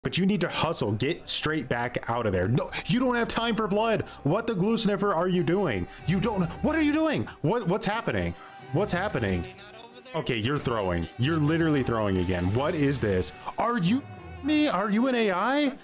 but you need to hustle. Get straight back out of there. No, you don't have time for blood. What the glue sniffer are you doing? You don't. What are you doing? What's happening? What's happening? Okay, you're throwing. You're literally throwing again. What is this? Are you me? Are you an AI?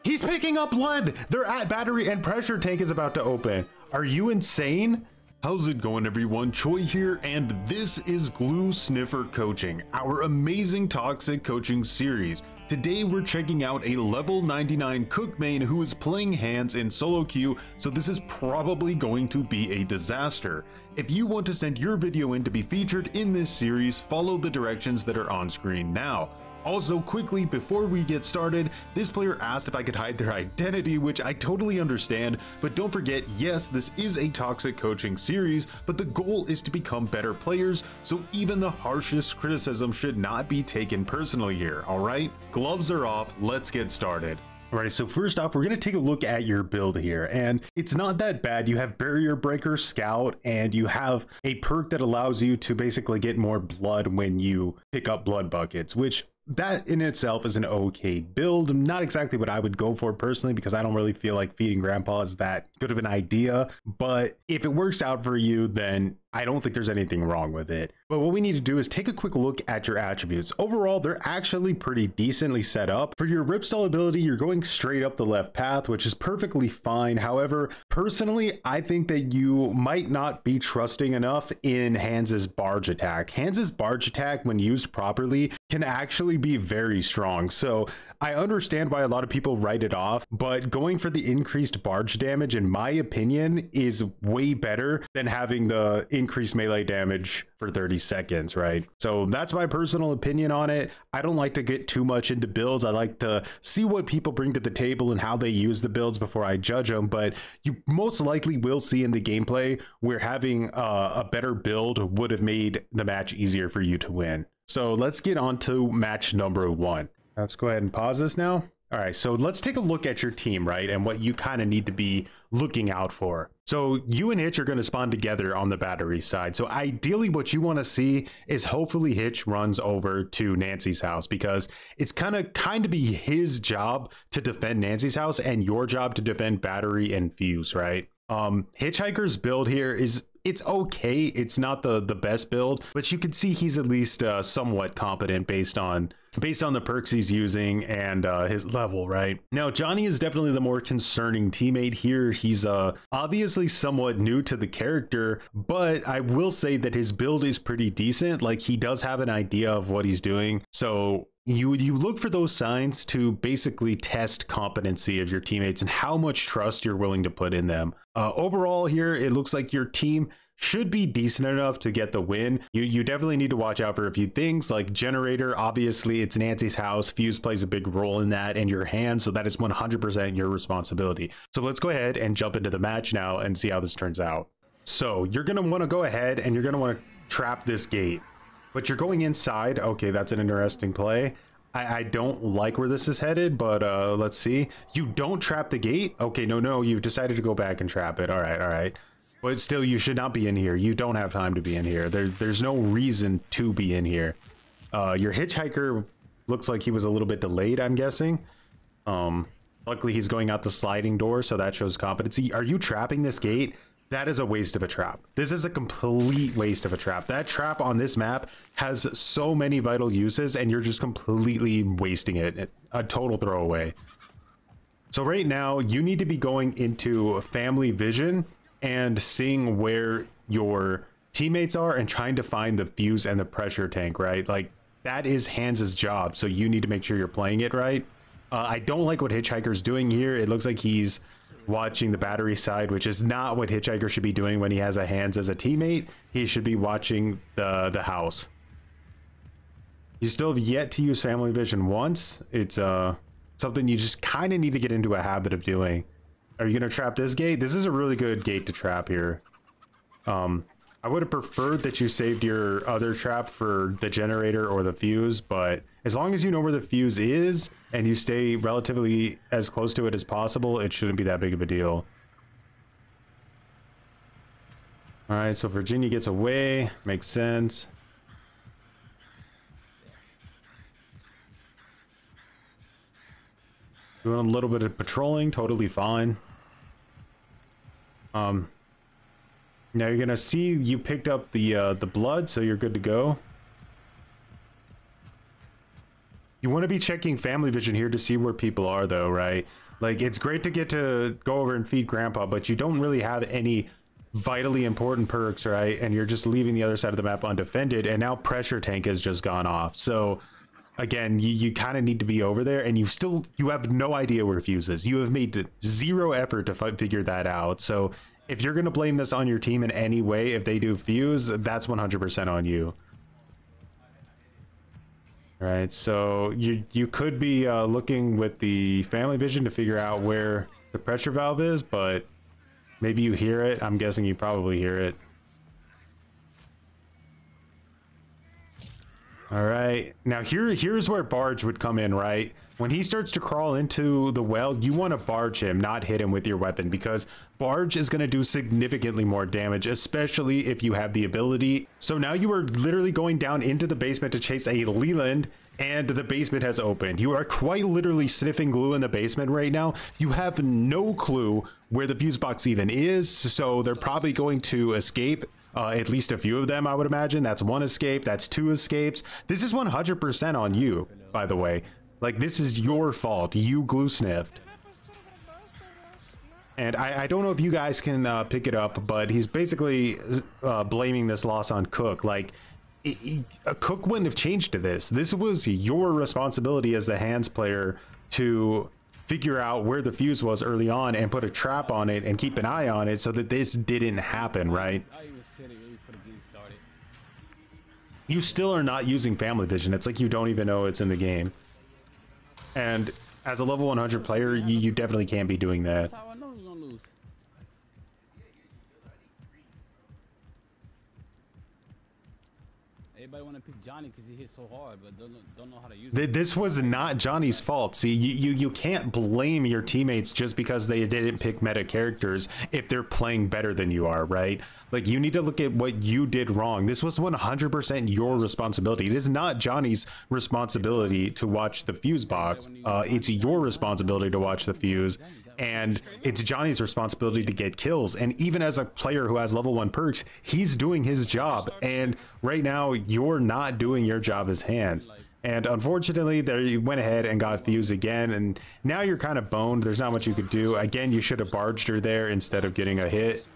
He's picking up blood. Their at battery and pressure tank is about to open. Are you insane? How's it going, everyone? Choy here, and this is Glue Sniffer Coaching, our amazing toxic coaching series. Today we're checking out a level 99 cook main who is playing hands in solo queue, so this is probably going to be a disaster. If you want to send your video in to be featured in this series, follow the directions that are on screen now. Also, quickly before we get started, this player asked if I could hide their identity, which I totally understand, but don't forget, yes, this is a toxic coaching series, but the goal is to become better players, so even the harshest criticism should not be taken personally here, alright? Gloves are off, let's get started. Alright, so first off, we're going to take a look at your build here, and it's not that bad. You have Barrier Breaker, Scout, and you have a perk that allows you to basically get more blood when you pick up blood buckets, which that in itself is an okay build. Not exactly what I would go for personally, because I don't really feel like feeding grandpa is that good of an idea, but if it works out for you, then I don't think there's anything wrong with it. But what we need to do is take a quick look at your attributes. Overall, they're actually pretty decently set up. For your ripstall ability, you're going straight up the left path, which is perfectly fine. However, personally, I think that you might not be trusting enough in Hans's barge attack. Hans's barge attack, when used properly, can actually be very strong. So I understand why a lot of people write it off, but going for the increased barge damage, in my opinion, is way better than having the increased melee damage for 30 seconds, right? So that's my personal opinion on it. I don't like to get too much into builds. I like to see what people bring to the table and how they use the builds before I judge them, but you most likely will see in the gameplay where having a better build would have made the match easier for you to win. So let's get on to match number 1. Let's go ahead and pause this now. All right, so let's take a look at your team, right? And what you kind of need to be looking out for. So you and Hitch are going to spawn together on the battery side. So ideally what you want to see is hopefully Hitch runs over to Nancy's house, because it's kind of be his job to defend Nancy's house and your job to defend battery and fuse, right? Hitchhiker's build here is, it's okay. It's not the best build, but you can see he's at least somewhat competent based on the perks he's using and his level, right? Now, Johnny is definitely the more concerning teammate here. He's obviously somewhat new to the character, but I will say that his build is pretty decent. Like, he does have an idea of what he's doing. So you look for those signs to basically test competency of your teammates and how much trust you're willing to put in them. Overall here, it looks like your team should be decent enough to get the win. You definitely need to watch out for a few things like generator. Obviously, it's Nancy's house. Fuse plays a big role in that, and your hand, so that is 100% your responsibility. So let's go ahead and jump into the match now and see how this turns out. So you're going to want to go ahead and you're going to want to trap this gate, but you're going inside. Okay, that's an interesting play. I don't like where this is headed, but let's see. You don't trap the gate. Okay, no, you've decided to go back and trap it. All right. But still, you should not be in here. You don't have time to be in here. There's no reason to be in here. Your hitchhiker looks like he was a little bit delayed, I'm guessing. Luckily, he's going out the sliding door, so that shows competency. Are you trapping this gate? That is a waste of a trap. This is a complete waste of a trap. That trap on this map has so many vital uses, and you're just completely wasting it. A total throwaway. So right now, you need to be going into family vision and seeing where your teammates are and trying to find the fuse and the pressure tank, right? Like, that is Hans's job, so you need to make sure you're playing it right. I don't like what Hitchhiker's doing here. It looks like he's watching the battery side, which is not what Hitchhiker should be doing when he has a Hans as a teammate. He should be watching the house. You still have yet to use family vision once. It's something you just kind of need to get into a habit of doing. Are you going to trap this gate? This is a really good gate to trap here. I would have preferred that you saved your other trap for the generator or the fuse, but as long as you know where the fuse is and you stay relatively as close to it as possible, it shouldn't be that big of a deal. All right, so Virginia gets away. Makes sense. Doing a little bit of patrolling, totally fine. Now you're gonna see you picked up the blood, so you're good to go. You want to be checking family vision here to see where people are, though, right? Like, it's great to get to go over and feed grandpa, but you don't really have any vitally important perks, right? And you're just leaving the other side of the map undefended, and now pressure tank has just gone off. So again, you kind of need to be over there, and you have no idea where Fuse is. You have made zero effort to figure that out. So if you're going to blame this on your team in any way, if they do Fuse, that's 100% on you. All right, so you could be looking with the family vision to figure out where the pressure valve is, but maybe you hear it. I'm guessing you probably hear it. All right, now here's where barge would come in, right? When he starts to crawl into the well, you want to barge him, not hit him with your weapon, because barge is going to do significantly more damage, especially if you have the ability. So now you are literally going down into the basement to chase a Leland, and the basement has opened. You are quite literally sniffing glue in the basement right now. You have no clue where the fuse box even is, so they're probably going to escape. At least a few of them, I would imagine. That's one escape, that's two escapes. This is 100% on you, by the way. Like, this is your fault. You glue sniffed. And I don't know if you guys can pick it up, but he's basically blaming this loss on Cook. Like, Cook wouldn't have changed to this. This was your responsibility as the hands player to figure out where the fuse was early on and put a trap on it and keep an eye on it so that this didn't happen, right? You still are not using family vision. It's like you don't even know it's in the game. And as a level 100 player, you definitely can't be doing that. Everybody want to pick Johnny because he hit so hard, but don't know how to use it. This was not Johnny's fault. See, you can't blame your teammates just because they didn't pick meta characters if they're playing better than you are, right? Like, you need to look at what you did wrong. This was 100% your responsibility. It is not Johnny's responsibility to watch the fuse box. It's your responsibility to watch the fuse. And it's Johnny's responsibility to get kills. And even as a player who has level 1 perks, he's doing his job. And right now, you're not doing your job as hands. And unfortunately, there you went ahead and got fuse again. And now you're kind of boned. There's not much you could do. Again, you should have barged her there instead of getting a hit.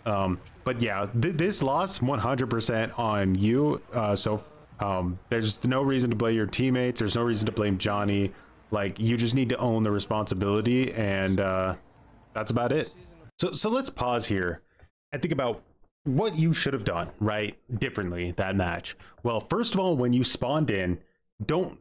But yeah, this loss 100% on you. There's no reason to blame your teammates. There's no reason to blame Johnny. Like, you just need to own the responsibility, and that's about it. So let's pause here and think about what you should have done, right, differently that match. Well, first of all, when you spawned in, don't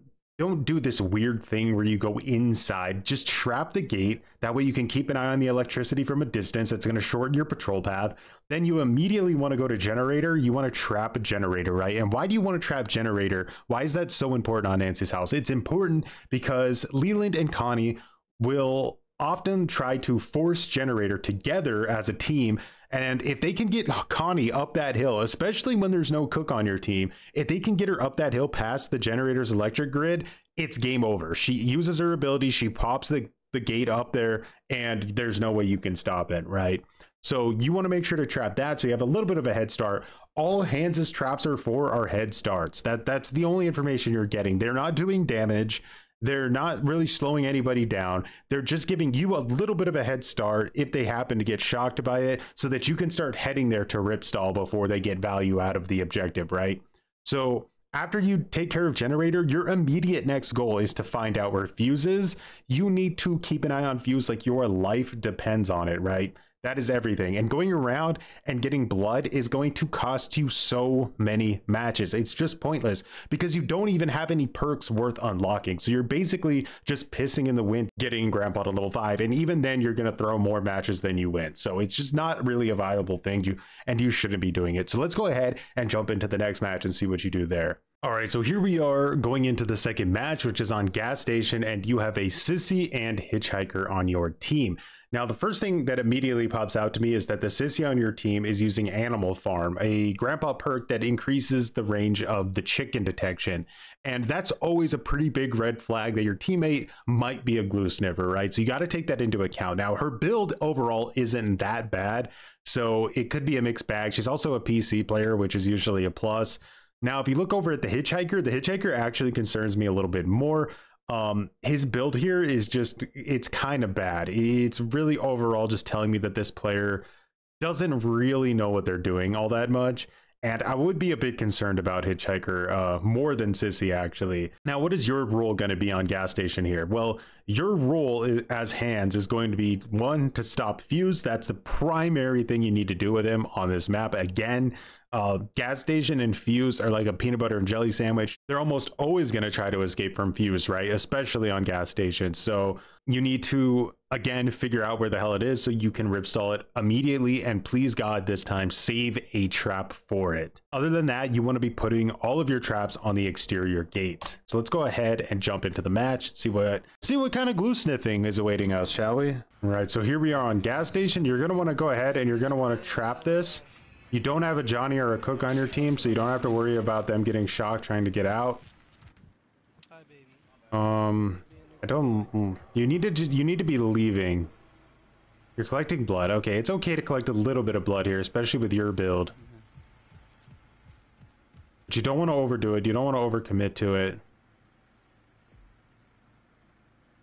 do this weird thing where you go inside. Just trap the gate. That way you can keep an eye on the electricity from a distance. It's going to shorten your patrol path. Then you immediately want to go to generator. You want to trap a generator, right? And why do you want to trap generator? Why is that so important on Nancy's house? It's important because Leland and Connie will often try to force generator together as a team. And if they can get Connie up that hill, especially when there's no Cook on your team, if they can get her up that hill past the generator's electric grid, it's game over. She uses her ability, she pops the gate up there, and there's no way you can stop it, right? So you want to make sure to trap that so you have a little bit of a head start. All Hands' traps are for are head starts. That's the only information you're getting. They're not doing damage. They're not really slowing anybody down. They're just giving you a little bit of a head start if they happen to get shocked by it so that you can start heading there to ripstall before they get value out of the objective, right? So after you take care of generator, your immediate next goal is to find out where fuse is. You need to keep an eye on fuse like your life depends on it, right? That is everything. And going around and getting blood is going to cost you so many matches. It's just pointless because you don't even have any perks worth unlocking. So you're basically just pissing in the wind getting grandpa to level 5. And even then you're going to throw more matches than you win. So it's just not really a viable thing. You shouldn't be doing it. So let's go ahead and jump into the next match and see what you do there. All right, so here we are going into the second match, which is on gas station, and you have a sissy and hitchhiker on your team. Now, the first thing that immediately pops out to me is that the sissy on your team is using Animal Farm, a grandpa perk that increases the range of the chicken detection. And that's always a pretty big red flag that your teammate might be a glue sniffer, right? So you got to take that into account. Now, her build overall isn't that bad, so it could be a mixed bag. She's also a PC player, which is usually a plus. Now, if you look over at the hitchhiker actually concerns me a little bit more. His build here is just, it's kind of bad. It's really overall just telling me that this player doesn't really know what they're doing all that much. And I would be a bit concerned about hitchhiker more than sissy, actually. Now, what is your role going to be on gas station here? Well, your role as hands is going to be, one, to stop Fuse. That's the primary thing you need to do with him on this map. Again, gas station and Fuse are like a peanut butter and jelly sandwich. They're almost always going to try to escape from Fuse, right? Especially on gas stations. So you need to, again, figure out where the hell it is so you can ripstall it immediately, and please God, this time save a trap for it. Other than that, you want to be putting all of your traps on the exterior gates. So let's go ahead and jump into the match, see what kind of glue sniffing is awaiting us, shall we? All right, so here we are on gas station. You're going to want to go ahead and you're going to want to trap this. You don't have a Johnny or a Cook on your team, so you don't have to worry about them getting shocked trying to get out. Hi, baby. You need to be leaving. You're collecting blood. Okay, it's okay to collect a little bit of blood here, especially with your build. But you don't want to overdo it. You don't want to overcommit to it.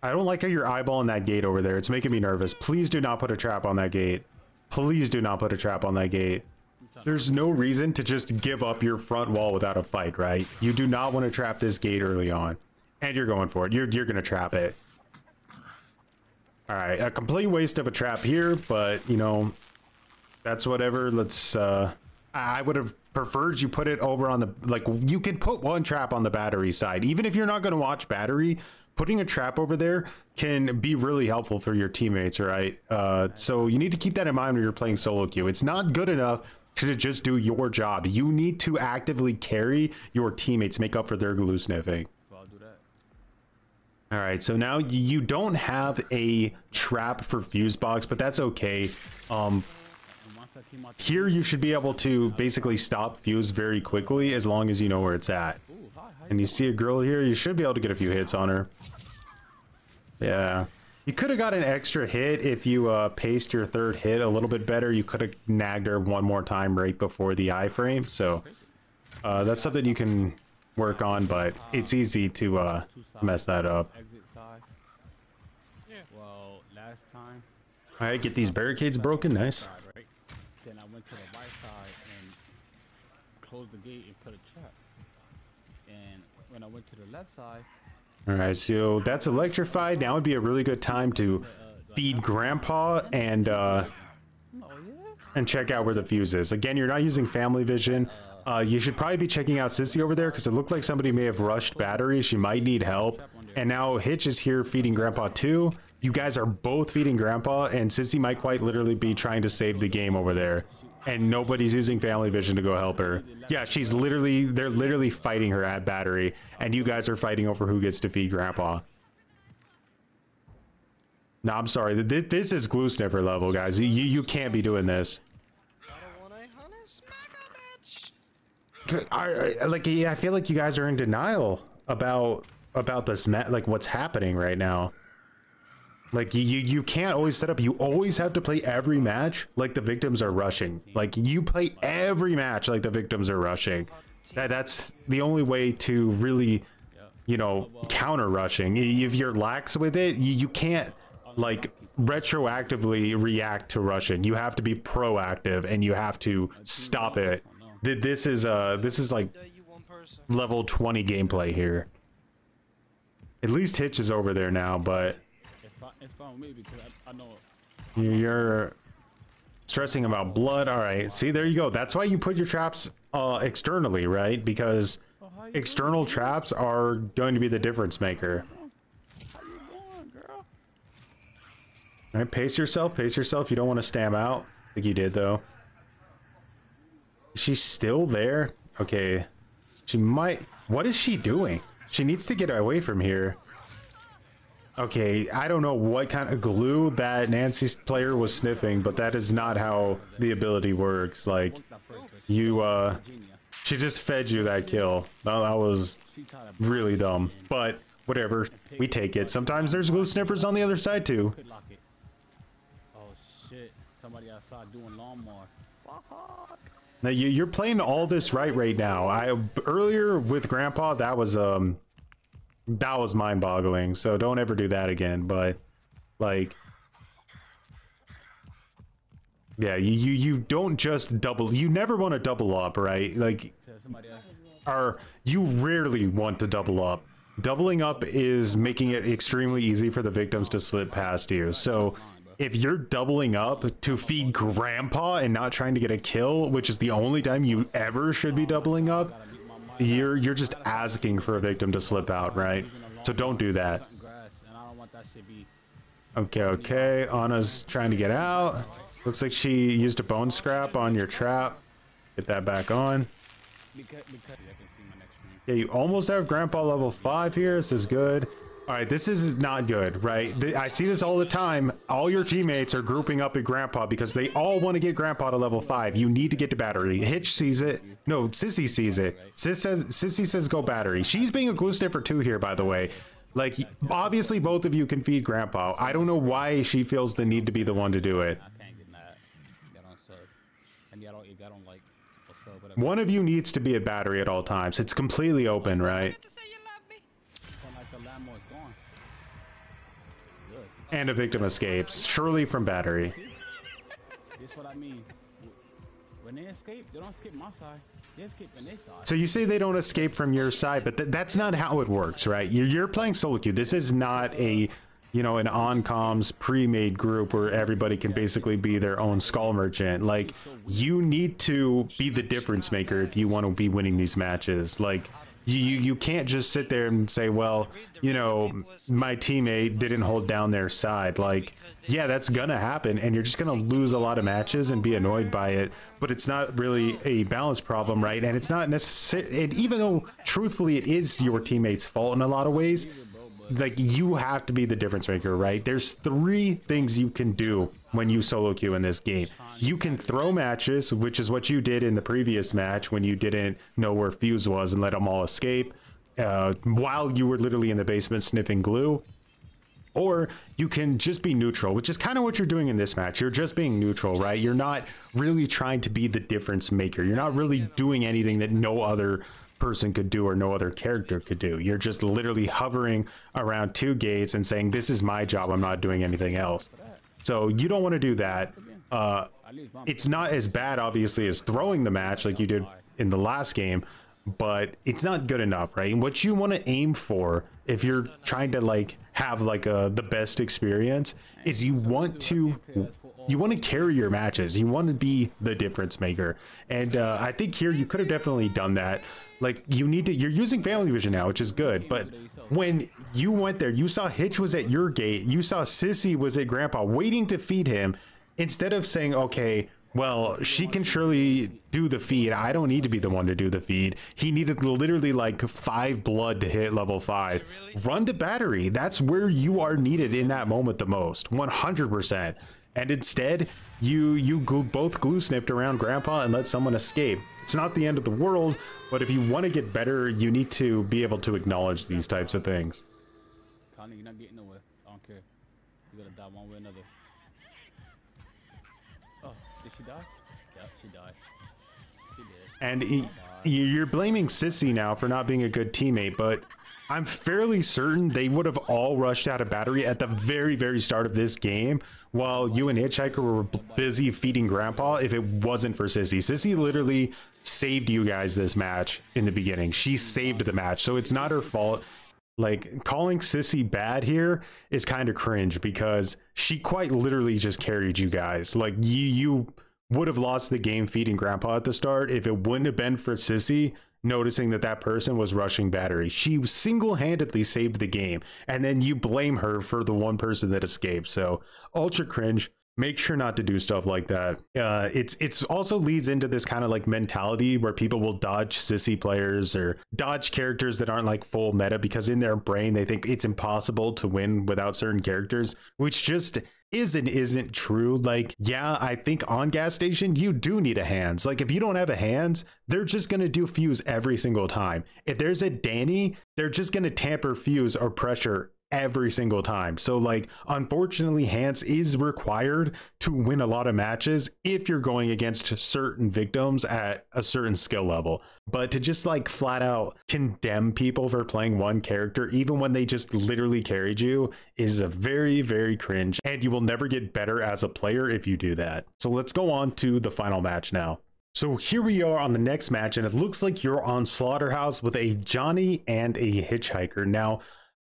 I don't like how you're eyeballing that gate over there. It's making me nervous. Please do not put a trap on that gate. Please do not put a trap on that gate. There's no reason to just give up your front wall without a fight, right? You do not want to trap this gate early on. And you're going for it. You're going to trap it. All right, a complete waste of a trap here, but, you know, that's whatever. Let's, I would have preferred you put it over on the, like, you can put one trap on the battery side. Even if you're not going to watch battery, putting a trap over there can be really helpful for your teammates, right? So you need to keep that in mind when you're playing solo queue. It's not good enough to just do your job. You need to actively carry your teammates, make up for their glue sniffing. So I'll do that. All right, so now you don't have a trap for fuse box, but that's okay. Here you should be able to basically stop fuse very quickly as long as you know where it's at. And you see a girl here, you should be able to get a few hits on her. Yeah. You could have got an extra hit if you paced your third hit a little bit better. You could have nagged her one more time right before the iframe. So that's something you can work on, but it's easy to mess that up. Exit side. Yeah. Well, last time. All right, get these barricades broken. Nice. Right? Then I went to the right side and closed the gate and put a trap. And when I went to the left side. All right, so that's electrified. Now would be a really good time to feed Grandpa and check out where the fuse is. Again, you're not using family vision. You should probably be checking out Sissy over there because it looked like somebody may have rushed battery. She might need help. And now Hitch is here feeding Grandpa too. You guys are both feeding Grandpa, and Sissy might quite literally be trying to save the game over there. And nobody's using family vision to go help her. Yeah, they're literally fighting her at battery, and you guys are fighting over who gets to feed Grandpa. No, I'm sorry. This is glue sniffer level, guys. You can't be doing this. I feel like you guys are in denial about this, like what's happening right now. Like you can't always set up. You always have to play every match like the victims are rushing. Like you play every match like the victims are rushing. That's the only way to really, you know, counter rushing. If you're lax with it, you can't like retroactively react to rushing. You have to be proactive and you have to stop it. This is like level 20 gameplay here. At least Hitch is over there now, but it's fine with me because I know you're stressing about blood. All right, see, there you go. That's why you put your traps externally, right? Because external traps are going to be the difference maker. How you doing, girl? All right, pace yourself. You don't want to stam out. I think you did though. She's still there. Okay, She might... What is she doing? She needs to get away from here. Okay, I don't know what kind of glue that Nancy's player was sniffing, but that is not how the ability works. Like, you, she just fed you that kill. That was really dumb, but whatever. We take it. Sometimes there's glue sniffers on the other side, too. Oh, shit. Somebody outside doing lawnmower. Now, you're playing all this right now. Earlier with Grandpa, that was mind-boggling, so don't ever do that again. But like, yeah, you don't just double, you never want to double up, right? Like, you rarely want to double up. Doubling up is making it extremely easy for the victims to slip past you. So if you're doubling up to feed Grandpa and not trying to get a kill, which is the only time you ever should be doubling up, you're just asking for a victim to slip out, right? So don't do that. Okay, Anna's trying to get out. Looks like she used a bone scrap on your trap. Get that back on. Yeah, you almost have Grandpa level 5 here. This is good. All right, this is not good, right? I see this all the time. All your teammates are grouping up at Grandpa because they all want to get Grandpa to level 5. You need to get to Battery. Hitch sees it. No, Sissy sees it. Sissy says go Battery. She's being a glue sniffer too here, by the way. Like, obviously both of you can feed Grandpa. I don't know why she feels the need to be the one to do it. One of you needs to be at Battery at all times. It's completely open, right? And a victim escapes, surely from Battery. That's what I mean. When they escape, they don't escape my side. They escape on their side. So you say they don't escape from your side, but that's not how it works, right? You're playing solo queue. This is not a, you know, an on-comms pre-made group where everybody can basically be their own skull merchant. Like, you need to be the difference maker if you want to be winning these matches. Like, you can't just sit there and say, well, you know, my teammate didn't hold down their side. Like, yeah, that's gonna happen, and you're just gonna lose a lot of matches and be annoyed by it, but it's not really a balance problem, right? And it's not necessary, and even though truthfully it is your teammate's fault in a lot of ways, like, you have to be the difference maker, right? There's 3 things you can do when you solo queue in this game. You can throw matches, which is what you did in the previous match when you didn't know where Fuse was and let them all escape while you were literally in the basement sniffing glue. Or you can just be neutral, which is kind of what you're doing in this match. You're just being neutral, right? You're not really trying to be the difference maker. You're not really doing anything that no other person could do or no other character could do. You're just literally hovering around 2 gates and saying, this is my job, I'm not doing anything else. So you don't want to do that. It's not as bad, obviously, as throwing the match like you did in the last game, but it's not good enough, right? And what you want to aim for, if you're trying to like have like the best experience, is you want to carry your matches. You want to be the difference maker. And I think here you could have definitely done that. Like, you're using family vision now, which is good, but when you went there, you saw Hitch was at your gate, you saw Sissy was at Grandpa waiting to feed him. Instead of saying, okay, well, she can surely do the feed, I don't need to be the one to do the feed. He needed literally like 5 blood to hit level 5. Run to Battery. That's where you are needed in that moment the most, 100%. And instead, you both glue snipped around Grandpa and let someone escape. It's not the end of the world, but if you want to get better, you need to be able to acknowledge these types of things. Connie, you're not getting nowhere. I don't care. You gotta die one way or another. Oh, did she die? Yeah, she died. She did. And you're blaming Sissy now for not being a good teammate, but I'm fairly certain they would have all rushed out of Battery at the very, very start of this game while you and Hitchhiker were busy feeding Grandpa if it wasn't for Sissy. Sissy literally saved you guys this match in the beginning. She saved the match, so it's not her fault. Like, calling Sissy bad here is kind of cringe because she quite literally just carried you guys. Like, you would have lost the game feeding Grandpa at the start if it wouldn't have been for Sissy noticing that person was rushing Battery. She single-handedly saved the game, and then you blame her for the one person that escaped. So ultra cringe. make sure not to do stuff like that. It's also leads into this kind of like mentality where people will dodge sissy players or dodge characters that aren't like full meta because in their brain they think it's impossible to win without certain characters, which just isn't true. Like, yeah, I think on gas station you do need a hands. Like, if you don't have a hands, they're just gonna do fuse every single time. If there's a Danny, they're just gonna tamper fuse or pressure every single time. So like, unfortunately, hands is required to win a lot of matches if you're going against certain victims at a certain skill level. But to just like flat out condemn people for playing one character even when they just literally carried you is a very, very cringe, and you will never get better as a player if you do that. So let's go on to the final match now. So here we are on the next match, and it looks like you're on Slaughterhouse with a Johnny and a Hitchhiker. Now,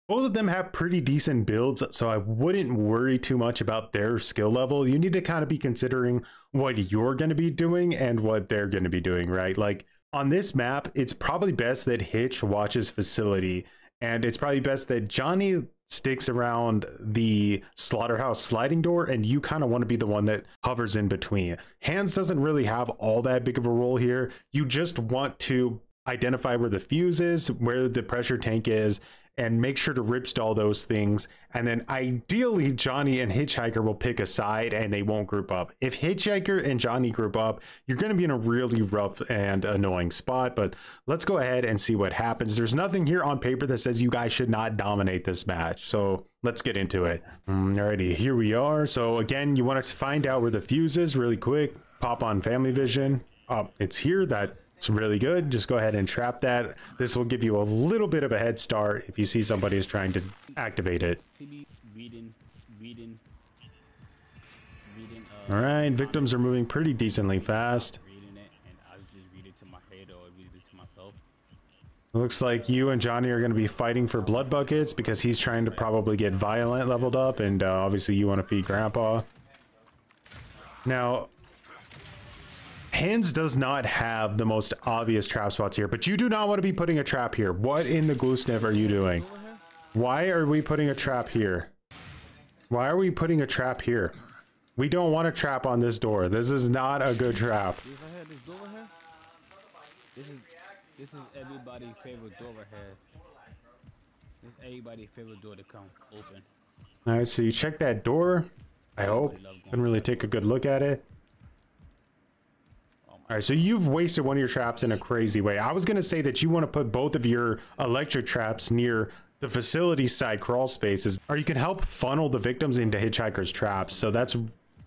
both of them have pretty decent builds, so I wouldn't worry too much about their skill level. You need to kind of be considering what you're going to be doing and what they're going to be doing, right? Like on this map, it's probably best that Hitch watches facility, and it's probably best that Johnny sticks around the Slaughterhouse sliding door, and you kind of want to be the one that hovers in between. Hands doesn't really have all that big of a role here. You just want to identify where the fuse is, where the pressure tank is, and make sure to rip stall those things. And then ideally Johnny and Hitchhiker will pick a side and they won't group up. If Hitchhiker and Johnny group up, you're going to be in a really rough and annoying spot. But let's go ahead and see what happens. There's nothing here on paper that says you guys should not dominate this match, so let's get into it. Alrighty, here we are. So again, you want to find out where the fuse is really quick. Pop on family vision. It's here. It's really good. Just go ahead and trap that. This will give you a little bit of a head start if you see somebody is trying to activate it. All right, victims are moving pretty decently fast. Looks like you and Johnny are going to be fighting for blood buckets because he's trying to probably get violent leveled up, and obviously you want to feed Grandpa. Now, Hands does not have the most obvious trap spots here, but you do not want to be putting a trap here. What in the glue sniff are you doing? Why are we putting a trap here? Why are we putting a trap here? We don't want a trap on this door. This is not a good trap. This is everybody's favorite door right here. This is everybody's favorite door to come open. All right, so you check that door. I hope. Couldn't really take a good look at it. All right, so you've wasted one of your traps in a crazy way. I was going to say that you want to put both of your electric traps near the facility side crawl spaces, or you can help funnel the victims into Hitchhiker's traps. So that's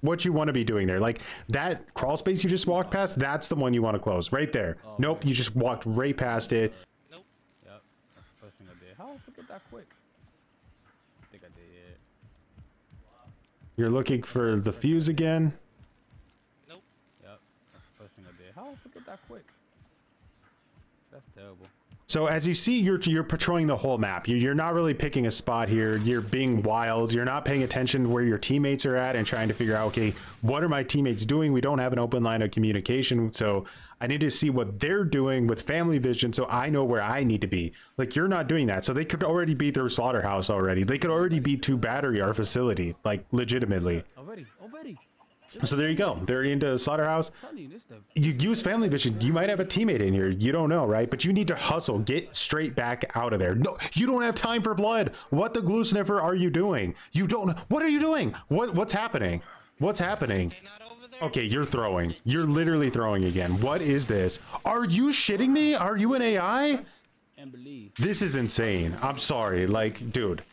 what you want to be doing there. Like that crawl space you just walked past, that's the one you want to close right there. Oh, nope, right. You just walked right past it. Nope. Yep, that's the first thing I did. How did I forget that quick? I think I did it. You're looking for the fuse again. How did I forget that quick? That's terrible. So as you see, you're patrolling the whole map. You're not really picking a spot here. You're being wild. You're not paying attention to where your teammates are at and trying to figure out, okay, what are my teammates doing? We don't have an open line of communication, so I need to see what they're doing with family vision so I know where I need to be. Like, you're not doing that. So they could already be through Slaughterhouse already. They could already be to Battery, our facility, like legitimately. Already. So there you go. They're into Slaughterhouse. You use family vision. You might have a teammate in here. You don't know, right? But you need to hustle. Get straight back out of there. No, you don't have time for blood. What the glue sniffer are you doing? You don't. What are you doing? What's happening? What's happening? Okay, you're throwing. You're literally throwing again. What is this? Are you shitting me? Are you an AI? This is insane. I'm sorry. Like, dude.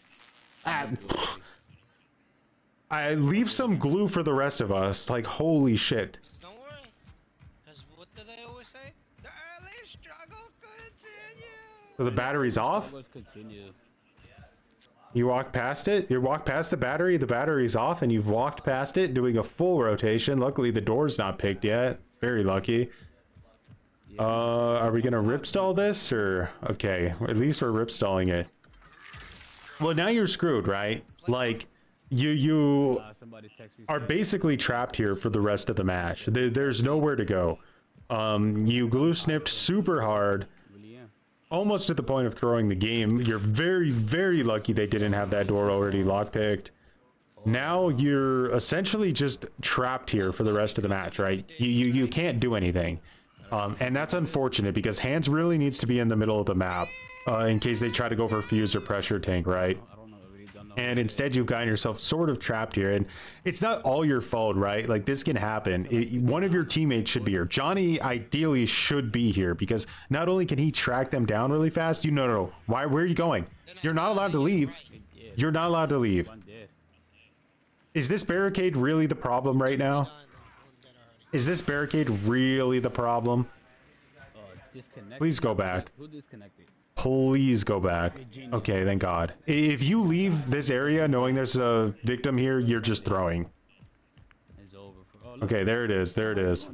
I leave some glue for the rest of us. Like, holy shit. Don't worry. Because what do they always say? The early struggle continues. So the battery's off? You walk past it? You walk past the battery's off, and you've walked past it doing a full rotation. Luckily, the door's not picked yet. Very lucky. Are we gonna rip stall this? Or, okay, at least we're rip stalling it. Well, now you're screwed, right? Like, you are basically trapped here for the rest of the match. There's nowhere to go. You glue sniffed super hard, almost at the point of throwing the game. You're very, very lucky they didn't have that door already lockpicked. Now you're essentially just trapped here for the rest of the match, right? You can't do anything. And that's unfortunate because Hands really needs to be in the middle of the map in case they try to go for fuse or pressure tank, right? I don't know. I really don't know. And instead you've gotten yourself sort of trapped here, and it's not all your fault, right? Like, this can happen. One of your teammates should be here. Johnny ideally should be here because not only can he track them down really fast, no. Where are you going? You're not allowed to leave. You're not allowed to leave. One dead. Is this barricade really the problem right now? Is this barricade really the problem? Disconnect. Please go back. Who disconnected? Please go back. Okay, thank God. If you leave this area knowing there's a victim here, you're just throwing. It's over. For, oh, look. Okay, there it is. There it is.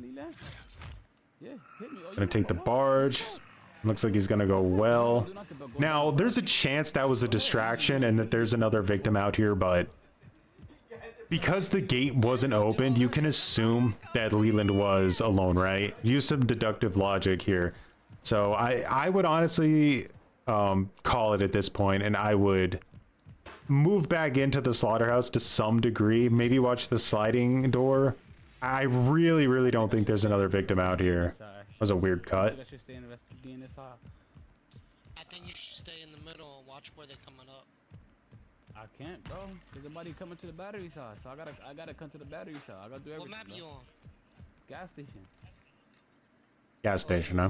Yeah, hit me. Oh, Gonna take the barge. Looks like he's gonna go well. Now, there's a chance that was a distraction and that there's another victim out here, but because the gate wasn't opened, you can assume that Leland was alone, right? Use some deductive logic here. So I would honestly call it at this point, and I would move back into the slaughterhouse to some degree. Maybe watch the sliding door. I really don't think there's another victim out here. That was a weird cut. I should stay investigating this side. I think you should stay in the middle and watch where they're coming up. I can't, bro. There's somebody coming to the battery side, so I gotta come to the battery side. I gotta do everything. What map you on? Gas station. Gas station, huh?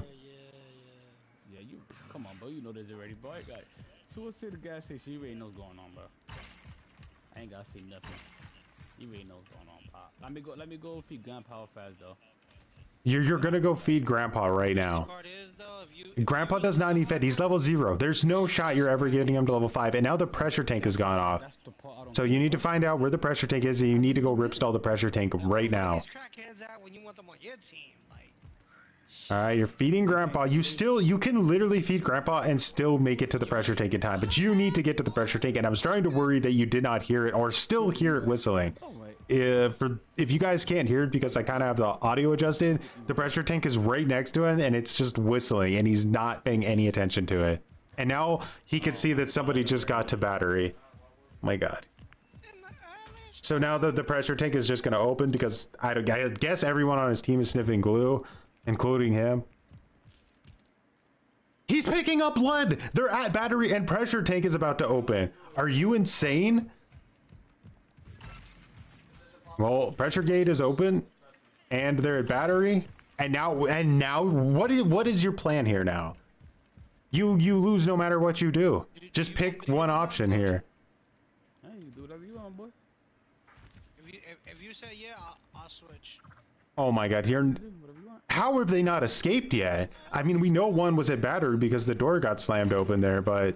Yeah, you. Come on, bro. You know this already, bro. I got it. So what's the gas station? You already know what's going on, bro. I ain't gotta say nothing. You already know what's going on, pop. Let me go feed Grandpa fast though. You're gonna go feed Grandpa right now. Grandpa does not need fed. He's level 0. There's no shot you're ever getting him to level 5. And now the pressure tank has gone off. So you need to find out where the pressure tank is, and you need to go ripstall the pressure tank right now. Alright, you're feeding Grandpa. You can literally feed Grandpa and still make it to the pressure tank in time. But you need to get to the pressure tank, and I'm starting to worry that you did not hear it or still hear it whistling. If you guys can't hear it because I kind of have the audio adjusted, the pressure tank is right next to him and it's just whistling and he's not paying any attention to it. And now he can see that somebody just got to battery. My God. So now the pressure tank is just going to open because I guess everyone on his team is sniffing glue, including him. He's picking up lead. They're at battery and pressure tank is about to open. Are you insane? Well, pressure gate is open and they're at battery. And now what is your plan here now? You lose no matter what you do. Just pick one option here. Hey, you do whatever you want, boy. If you say yeah, I'll switch. Oh my God, here. How have they not escaped yet? I mean, we know one was at battery because the door got slammed open there, but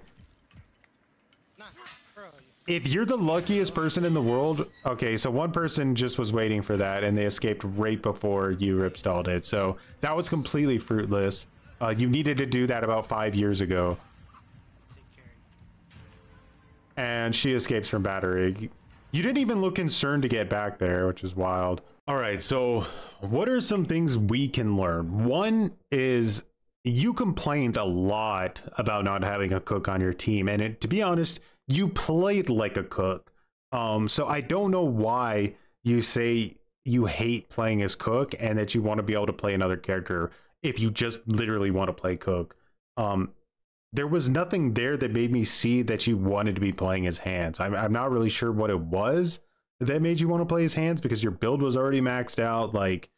if you're the luckiest person in the world, okay, so one person just was waiting for that and they escaped right before you ripstalled it. So that was completely fruitless. You needed to do that about 5 years ago. And she escapes from battery. You didn't even look concerned to get back there, which is wild. All right, so what are some things we can learn? One is you complained a lot about not having a cook on your team. And to be honest, you played like a cook. So I don't know why you say you hate playing as cook and that you want to be able to play another character if you just literally want to play cook. There was nothing there that made me see that you wanted to be playing as Hands. I'm not really sure what it was that made you want to play as Hands because your build was already maxed out. Like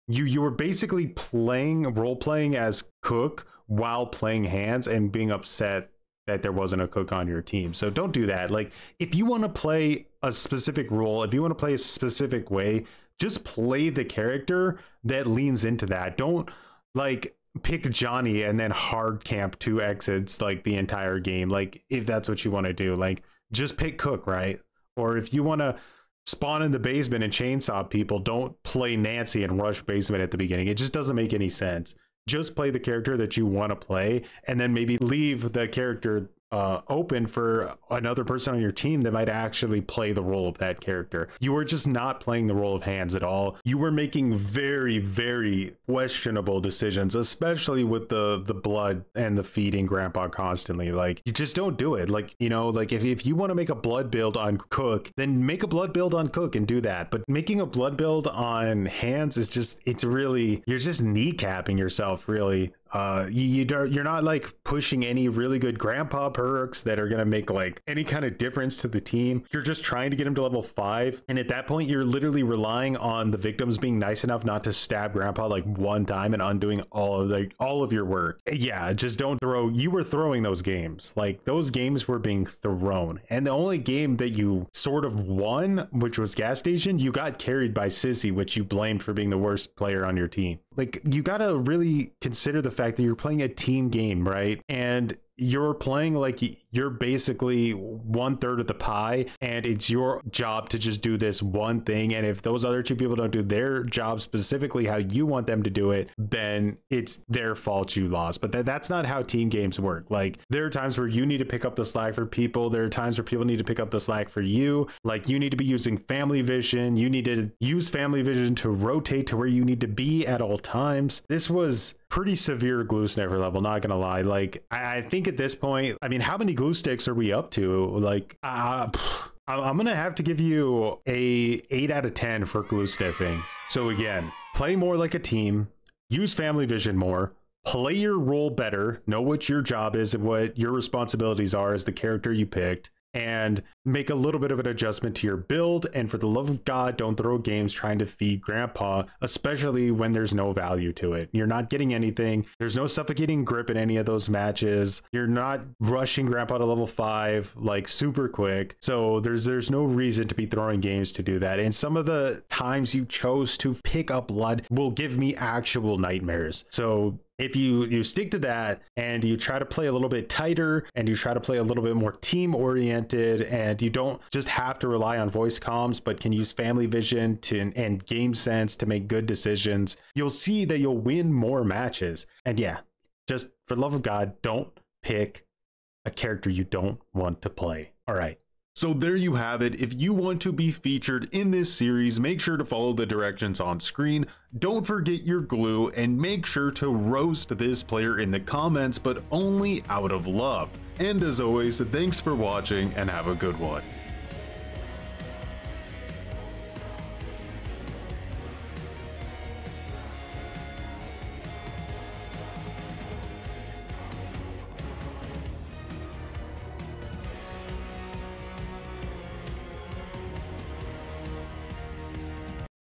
you were basically role playing as cook while playing Hands and being upset that there wasn't a cook on your team. So don't do that. Like, if you want to play a specific role, if you want to play a specific way, just play the character that leans into that. Don't like pick Johnny and then hard camp 2 exits like the entire game. Like, if that's what you want to do, like just pick cook, right? Or if you want to spawn in the basement and chainsaw people, don't play Nancy and rush basement at the beginning. It just doesn't make any sense. Just play the character that you want to play and then maybe leave the character open for another person on your team that might actually play the role of that character. You were just not playing the role of hands at all. You were making very, very questionable decisions, especially with the blood and the feeding grandpa constantly. Like, you just don't do it. Like, you know, like if you want to make a blood build on Cook, then make a blood build on Cook and do that. But making a blood build on hands is just, it's really, you're just kneecapping yourself, really. You're not like pushing any really good grandpa perks that are gonna make like any kind of difference to the team. You're just trying to get him to level 5, and at that point you're literally relying on the victims being nice enough not to stab grandpa like one time and undoing all of your work. Yeah, just don't throw. You were throwing those games. Like, those games were being thrown, and the only game that you sort of won, which was gas station, you got carried by Sissy, which you blamed for being the worst player on your team. Like, you gotta really consider the fact that you're playing a team game, right? And you're playing like you're basically 1/3 of the pie, and it's your job to just do this one thing. And if those other two people don't do their job specifically how you want them to do it, then it's their fault you lost. But that's not how team games work. Like, there are times where you need to pick up the slack for people. There are times where people need to pick up the slack for you. Like, you need to be using family vision. You need to use family vision to rotate to where you need to be at all times. This was pretty severe glue sniffer level, not gonna lie. Like, I think at this point, I mean, how many glue sticks are we up to? Like, I'm gonna have to give you a 8 out of 10 for glue sniffing. So again, play more like a team, use family vision more, play your role better, know what your job is and what your responsibilities are as the character you picked, and make a little bit of an adjustment to your build. And for the love of God, don't throw games trying to feed grandpa, especially when there's no value to it. You're not getting anything. There's no suffocating grip in any of those matches. You're not rushing grandpa to level 5 like super quick. So there's no reason to be throwing games to do that. And some of the times you chose to pick up blood will give me actual nightmares. So if you stick to that and you try to play a little bit tighter and you try to play a little bit more team oriented, and you don't just have to rely on voice comms but can use family vision and game sense to make good decisions, you'll see that you'll win more matches. And yeah, just for the love of God, don't pick a character you don't want to play. All right. So there you have it. If you want to be featured in this series, make sure to follow the directions on screen. Don't forget your glue, and make sure to roast this player in the comments, but only out of love. And as always, thanks for watching and have a good one.